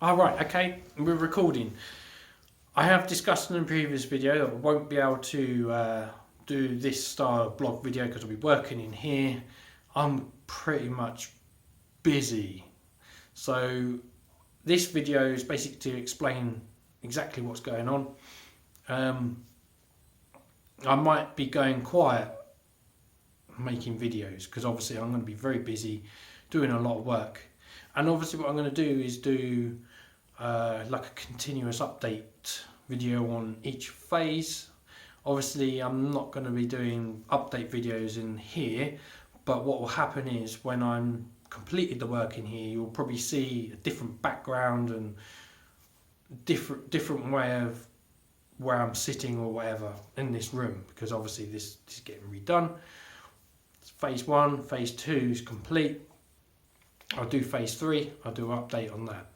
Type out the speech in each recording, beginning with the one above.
Right, okay, we're recording. I have discussed in a previous video that I won't be able to do this style of blog video because I'll be working in here. I'm pretty much busy. So this video is basically to explain exactly what's going on. I might be going quiet making videos because obviously I'm going to be very busy doing a lot of work. And obviously what I'm going to do is do like a continuous update video on each phase. Obviously I'm not going to be doing update videos in here, but what will happen is when I'm completed the work in here, you'll probably see a different background and different way of where I'm sitting or whatever in this room, because obviously this is getting redone. Phase 1, phase 2 is complete. I'll do phase 3, I'll do an update on that.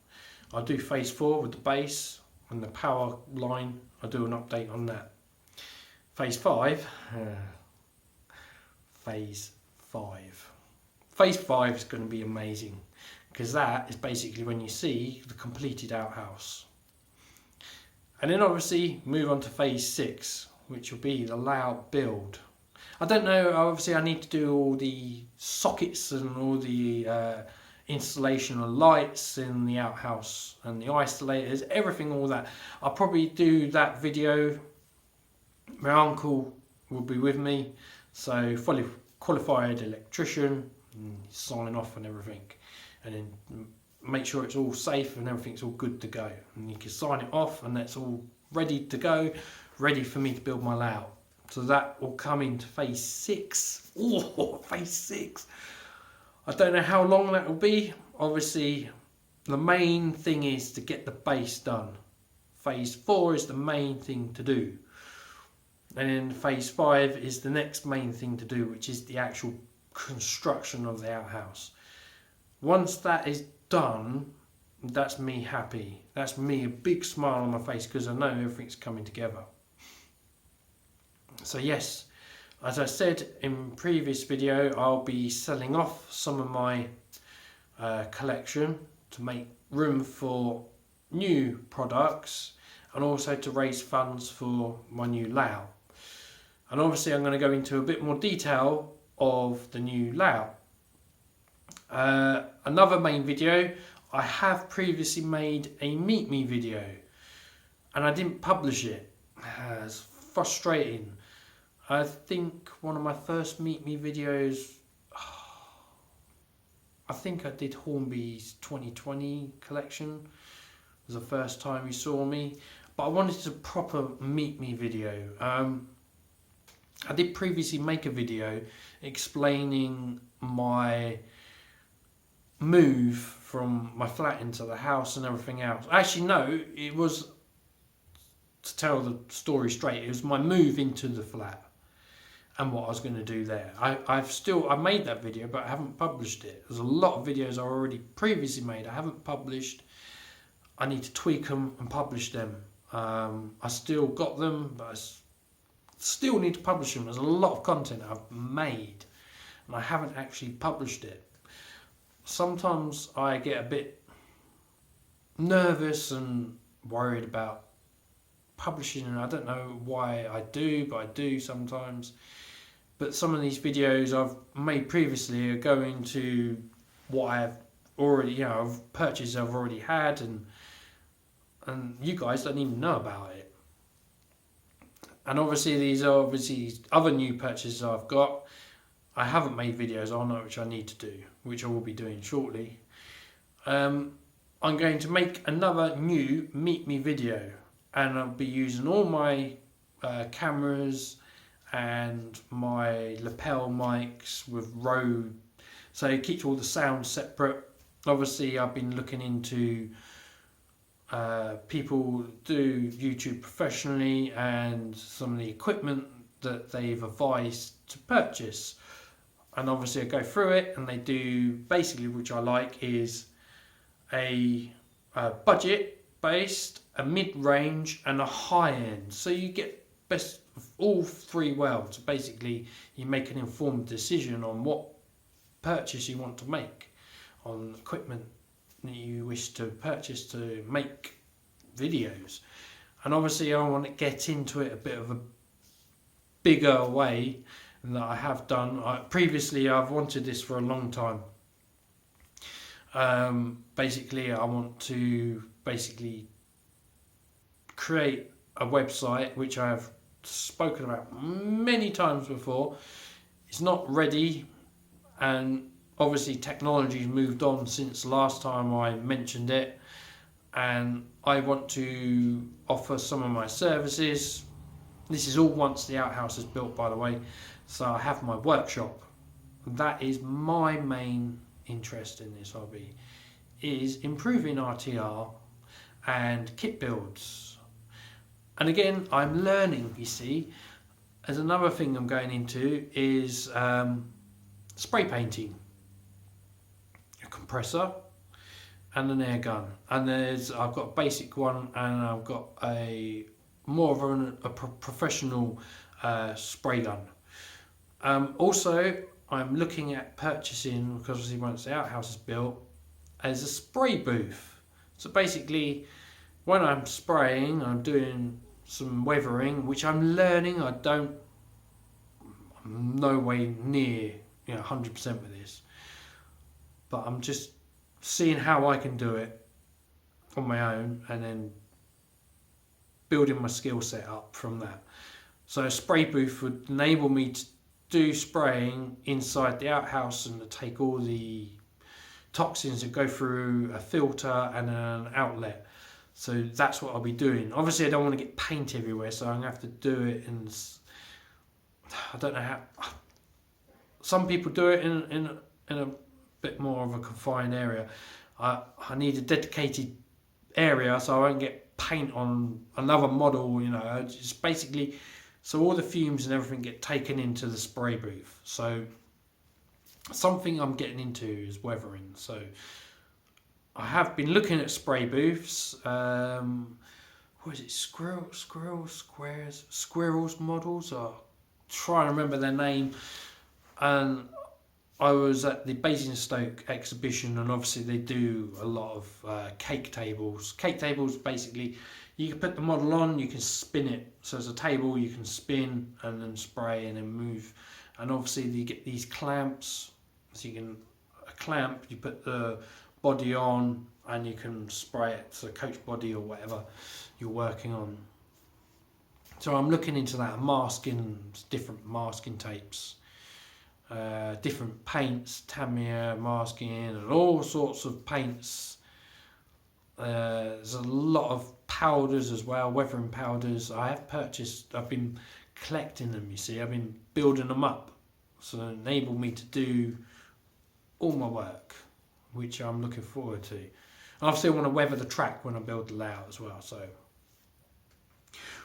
I'll do phase 4 with the base and the power line, I'll do an update on that. Phase 5, phase 5. Phase 5 is going to be amazing because that is basically when you see the completed outhouse. And then obviously move on to phase 6, which will be the layout build. I don't know, obviously I need to do all the sockets and all the installation of lights in the outhouse and the isolators, everything, all that. I'll probably do that video. My uncle will be with me, so fully qualified electrician, signing off and everything, and then make sure it's all safe and everything's all good to go, and you can sign it off and that's all ready to go, ready for me to build my layout. So that will come into phase 6. Oh, phase 6. I don't know how long that will be. Obviously, the main thing is to get the base done. Phase 4 is the main thing to do. And then phase 5 is the next main thing to do, which is the actual construction of the outhouse. Once that is done, that's me happy. That's me a big smile on my face because I know everything's coming together. So yes, as I said in previous video, I'll be selling off some of my collection to make room for new products and also to raise funds for my new layout. And obviously I'm going to go into a bit more detail of the new layout. Another main video, I have previously made a Meet Me video and I didn't publish it. It's frustrating. I think one of my first Meet Me videos, I think I did Hornby's 2020 collection. It was the first time you saw me, but I wanted a proper Meet Me video. I did previously make a video explaining my move from my flat into the house and everything else. Actually no, it was, to tell the story straight, it was my move into the flat and what I was going to do there. I made that video, but I haven't published it. There's a lot of videos I already previously made I haven't published. I need to tweak them and publish them. I still got them, but I still need to publish them. There's a lot of content I've made and I haven't actually published it. Sometimes I get a bit nervous and worried about publishing, and I don't know why I do, but I do sometimes. But some of these videos I've made previously are going to what I've already, I've purchased I've already had, and you guys don't even know about it. And obviously these are other new purchases I've got. I haven't made videos on it, which I need to do, which I will be doing shortly. I'm going to make another new Meet Me video, and I'll be using all my cameras and my lapel mics with Rode, so it keeps all the sound separate. Obviously I've been looking into people do YouTube professionally and some of the equipment that they've advised to purchase, and obviously I go through it, and they do basically, which I like, is a budget based, a mid-range and a high-end, so you get best of all three worlds. Basically you make an informed decision on what purchase you want to make on equipment that you wish to purchase to make videos. And obviously I want to get into it a bit of a bigger way than that I have done. Previously I've wanted this for a long time. Basically I want to create a website, which I have spoken about many times before. It's not ready, and obviously technology's moved on since last time I mentioned it, and I want to offer some of my services. This is all once the outhouse is built, by the way. So I have my workshop. That is my main interest in this hobby, is improving RTR and kit builds. And again, I'm learning, you see. As another thing I'm going into is spray painting, a compressor and an air gun. And I've got a basic one, and I've got a more of a professional spray gun. Also, I'm looking at purchasing, because obviously once the outhouse is built, as a spray booth. So basically, when I'm spraying, I'm doing some weathering, which I'm learning. I'm no way near 100% with this, but I'm just seeing how I can do it on my own, and then building my skill set up from that. So a spray booth would enable me to do spraying inside the outhouse and to take all the toxins that go through a filter and an outlet. So that's what I'll be doing. Obviously I don't want to get paint everywhere, so I'm going to have to do it in, I don't know how, some people do it in a bit more of a confined area. I need a dedicated area so I won't get paint on another model, just basically, so all the fumes and everything get taken into the spray booth. So something I'm getting into is weathering. So I have been looking at spray booths. What is it? Squirrels models? I'm trying to remember their name. And I was at the Basingstoke exhibition, and obviously they do a lot of cake tables. Cake tables, basically, you can put the model on, you can spin it. So as a table, you can spin and then spray and then move. And obviously you get these clamps. So a clamp, you put the body on and you can spray it, so coach body or whatever you're working on. So I'm looking into that, different masking tapes. Different paints, Tamiya masking, and all sorts of paints. There's a lot of powders as well, weathering powders. I've been collecting them, you see. I've been building them up, so they enable me to do all my work, which I'm looking forward to. I still want to weather the track when I build the layout as well. So,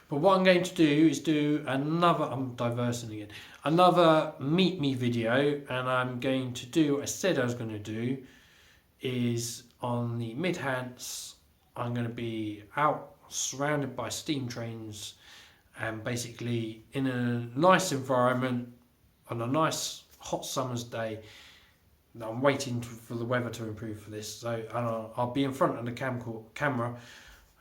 but what I'm going to do is I'm diversing again, another Meet Me video, and I'm going to do what I said I was going to do, is on the Midhants, I'm going to be out surrounded by steam trains and basically in a nice environment on a nice hot summer's day. I'm waiting for the weather to improve for this, so I'll be in front of the camera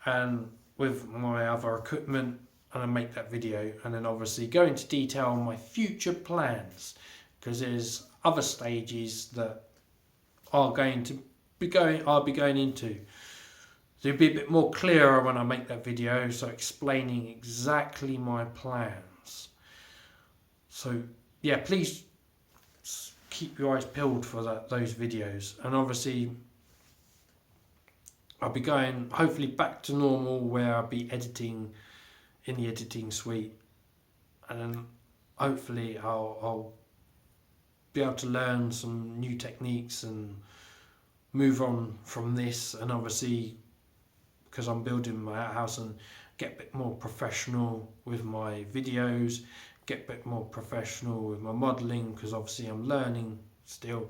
and with my other equipment, and I make that video, and then obviously go into detail on my future plans, because there's other stages that I'll be going into. So it'll be a bit more clearer when I make that video, so explaining exactly my plans. So yeah, please keep your eyes peeled for those videos, and obviously I'll be going hopefully back to normal, where I'll be editing in the editing suite, and then hopefully I'll be able to learn some new techniques and move on from this, and obviously because I'm building my outhouse, and get a bit more professional with my videos, get a bit more professional with my modelling, because obviously I'm learning still,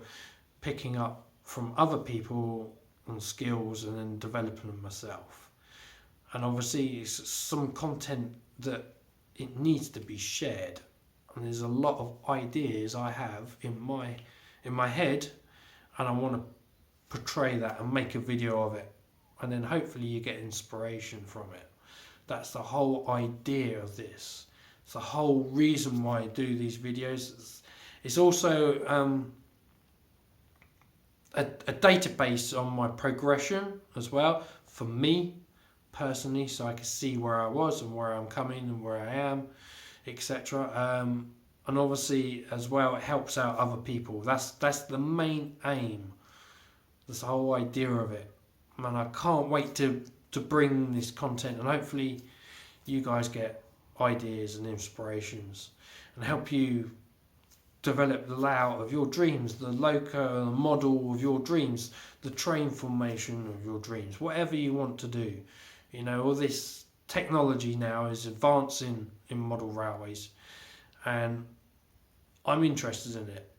picking up from other people and skills and then developing them myself. And obviously it's some content that it needs to be shared, and there's a lot of ideas I have in my head, and I want to portray that and make a video of it, and then hopefully you get inspiration from it. That's the whole idea of this. It's the whole reason why I do these videos. It's also a database on my progression as well for me personally, so I can see where I was and where I'm coming and where I am, etc. And obviously as well, it helps out other people. That's the main aim. That's the whole idea of it. Man, I can't wait to bring this content, and hopefully you guys get ideas and inspirations and help you develop the layout of your dreams, the loco, the model of your dreams, the train formation of your dreams, whatever you want to do. You know, all this technology now is advancing in model railways, and I'm interested in it.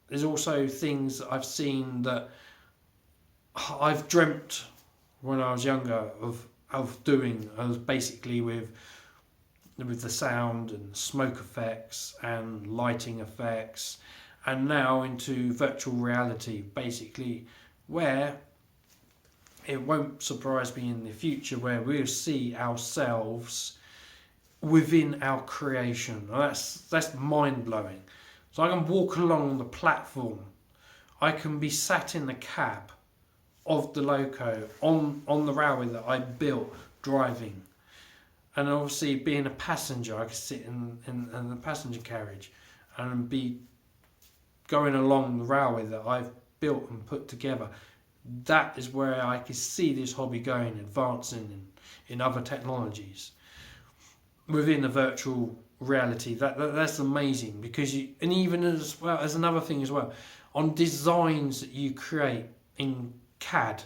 There's also things that I've seen that I've dreamt when I was younger of doing. I was basically with the sound and smoke effects and lighting effects, and now into virtual reality, basically, where it won't surprise me in the future where we'll see ourselves within our creation. That's mind-blowing. So I can walk along the platform, I can be sat in the cab of the loco on the railway that I built driving, and obviously being a passenger, I could sit in the passenger carriage and be going along the railway that I've built and put together. That is where I can see this hobby going, advancing in other technologies within the virtual reality. That's amazing, because and even as well as another thing as well, on designs that you create in CAD,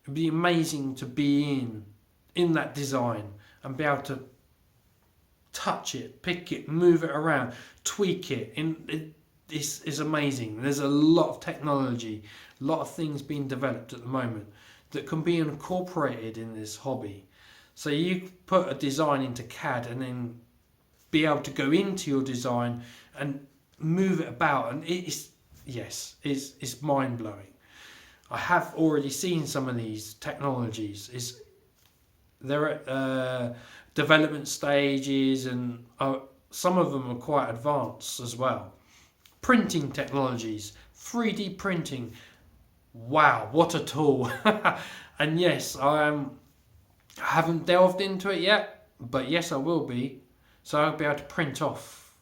it'd be amazing to be in that design and be able to touch it, pick it, move it around, tweak it. This is amazing. There's a lot of technology, a lot of things being developed at the moment that can be incorporated in this hobby. So you put a design into CAD and then be able to go into your design and move it about, and it's mind-blowing. I have already seen some of these technologies. They're at development stages, and some of them are quite advanced as well. Printing technologies, 3D printing. Wow, what a tool. And yes, I haven't delved into it yet, but yes, I will be. So I'll be able to print off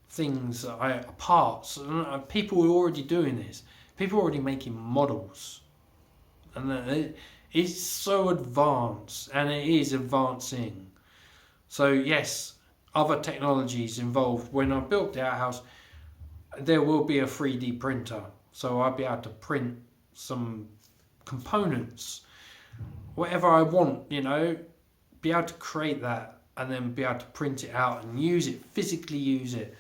things, parts. People are already doing this. People are already making models. And it's so advanced, and it is advancing. So yes, other technologies involved. When I built the outhouse, there will be a 3D printer. So I'll be able to print some components, whatever I want, be able to create that and then be able to print it out and use it, physically use it,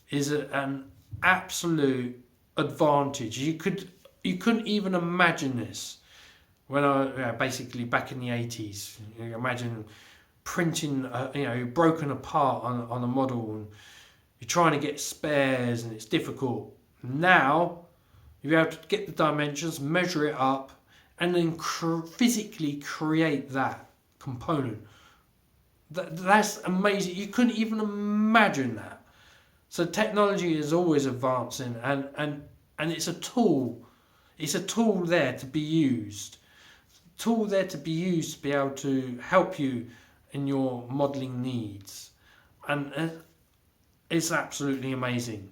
is an absolute advantage. You couldn't even imagine this when basically back in the 80s. You imagine printing, broken apart on a model, and you're trying to get spares and it's difficult. Now you're able to get the dimensions, measure it up, and then physically create that component. That's amazing. You couldn't even imagine that. So technology is always advancing, and it's a tool. It's a tool there to be used. Tool there to be used to be able to help you in your modelling needs, and it's absolutely amazing.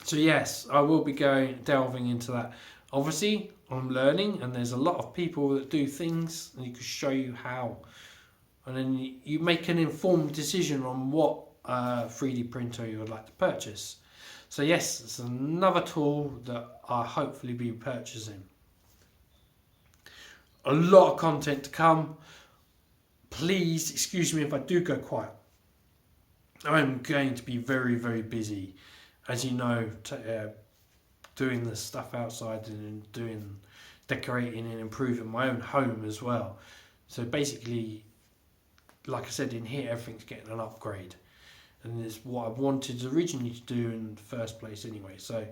So yes, I will be delving into that. Obviously, I'm learning, and there's a lot of people that do things, and you can show you how, and then you make an informed decision on what 3D printer you would like to purchase. So yes, it's another tool that I'll hopefully be purchasing. A lot of content to come. Please excuse me if I do go quiet. I'm going to be very, very busy, as you know, doing the stuff outside and doing decorating and improving my own home as well. So basically, like I said, in here everything's getting an upgrade, and it's what I wanted originally to do in the first place anyway. So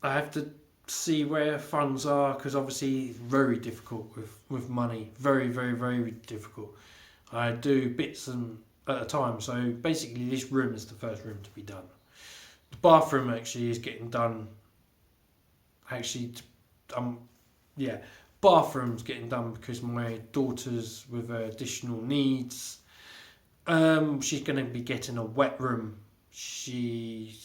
I have to see where funds are, because obviously it's very difficult with money. Very, very, very difficult. I do bits at a time. So basically this room is the first room to be done. The bathroom actually is getting done. Actually, yeah, bathroom's getting done because my daughter's with additional needs. She's going to be getting a wet room. She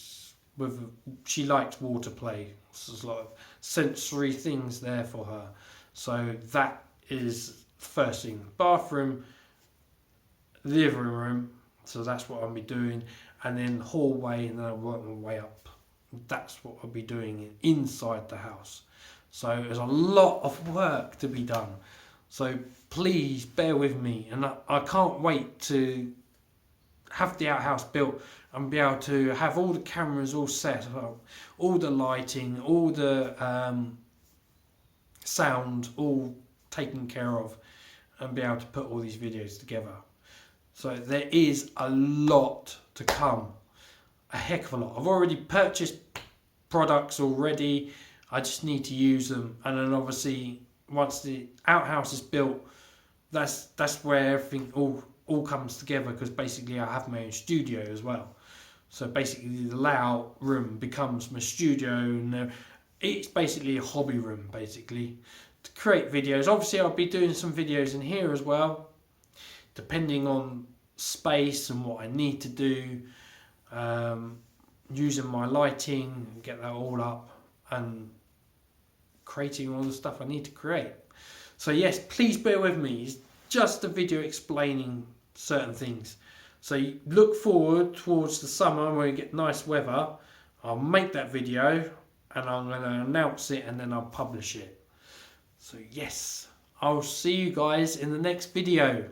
likes water play. So there's a lot of sensory things there for her. So that is first thing. Bathroom, living room. So that's what I'll be doing, and then hallway, and then I'll work my way up. That's what I'll be doing inside the house. So there's a lot of work to be done. So please bear with me, and I can't wait to have the outhouse built and be able to have all the cameras all set up, all the lighting, all the sound all taken care of, and be able to put all these videos together. So there is a lot to come, a heck of a lot. I've already purchased products already. I just need to use them, and then obviously once the outhouse is built, that's where everything all comes together, because basically I have my own studio as well. So basically the layout room becomes my studio, and it's basically a hobby room basically to create videos. Obviously I'll be doing some videos in here as well, depending on space and what I need to do, using my lighting, get that all up, and creating all the stuff I need to create. So yes, please bear with me. It's just a video explaining certain things. So you look forward towards the summer when we get nice weather. I'll make that video and I'm going to announce it, and then I'll publish it. So yes, I'll see you guys in the next video.